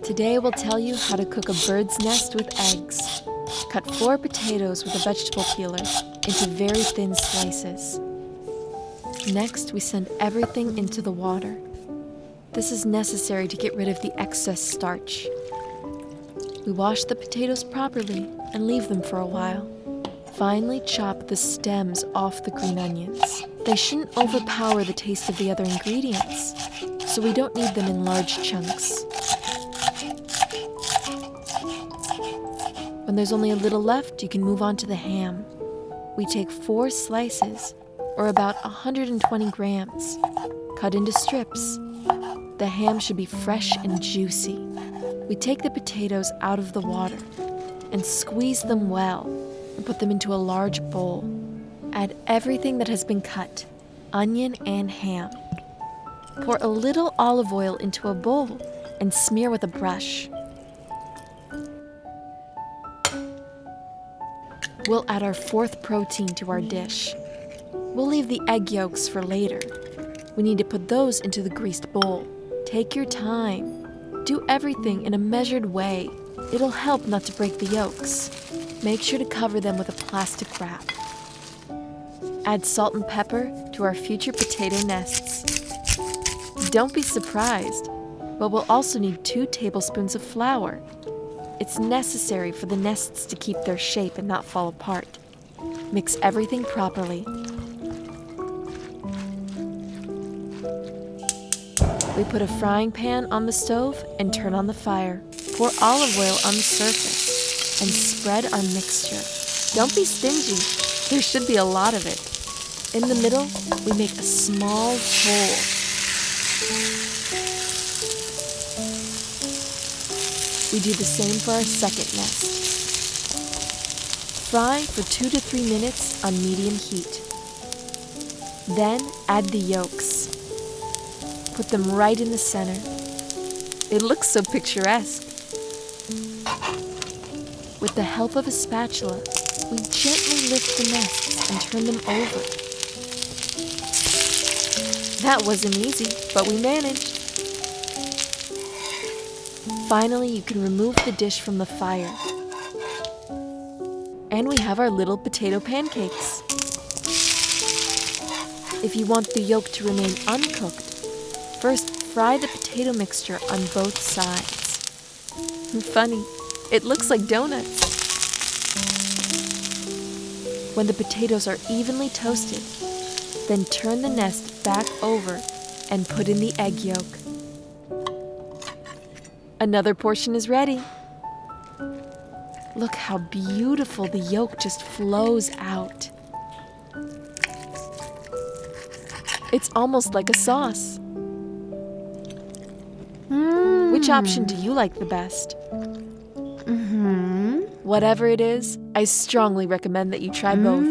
Today we'll tell you how to cook a bird's nest with eggs. Cut 4 potatoes with a vegetable peeler into very thin slices. Next, we send everything into the water. This is necessary to get rid of the excess starch. We wash the potatoes properly and leave them for a while. Finally, chop the stems off the green onions. They shouldn't overpower the taste of the other ingredients, so we don't need them in large chunks. When there's only a little left, you can move on to the ham. We take 4 slices, or about 120 grams, cut into strips. The ham should be fresh and juicy. We take the potatoes out of the water and squeeze them well and put them into a large bowl. Add everything that has been cut, onion and ham. Pour a little olive oil into a bowl and smear with a brush. We'll add our 4th protein to our dish. We'll leave the egg yolks for later. We need to put those into the greased bowl. Take your time. Do everything in a measured way. It'll help not to break the yolks. Make sure to cover them with a plastic wrap. Add salt and pepper to our future potato nests. Don't be surprised, but we'll also need 2 tablespoons of flour. It's necessary for the nests to keep their shape and not fall apart. Mix everything properly. We put a frying pan on the stove and turn on the fire. Pour olive oil on the surface and spread our mixture. Don't be stingy. There should be a lot of it. In the middle, we make a small hole. We do the same for our second nest. Fry for 2 to 3 minutes on medium heat. Then add the yolks. Put them right in the center. It looks so picturesque. With the help of a spatula, we gently lift the nests and turn them over. That wasn't easy, but we managed. Finally, you can remove the dish from the fire. And we have our little potato pancakes. If you want the yolk to remain uncooked, first fry the potato mixture on both sides. Funny, it looks like donuts. When the potatoes are evenly toasted, then turn the nest back over and put in the egg yolk. Another portion is ready. Look how beautiful the yolk just flows out. It's almost like a sauce. Which option do you like the best? Whatever it is, I strongly recommend that you try both.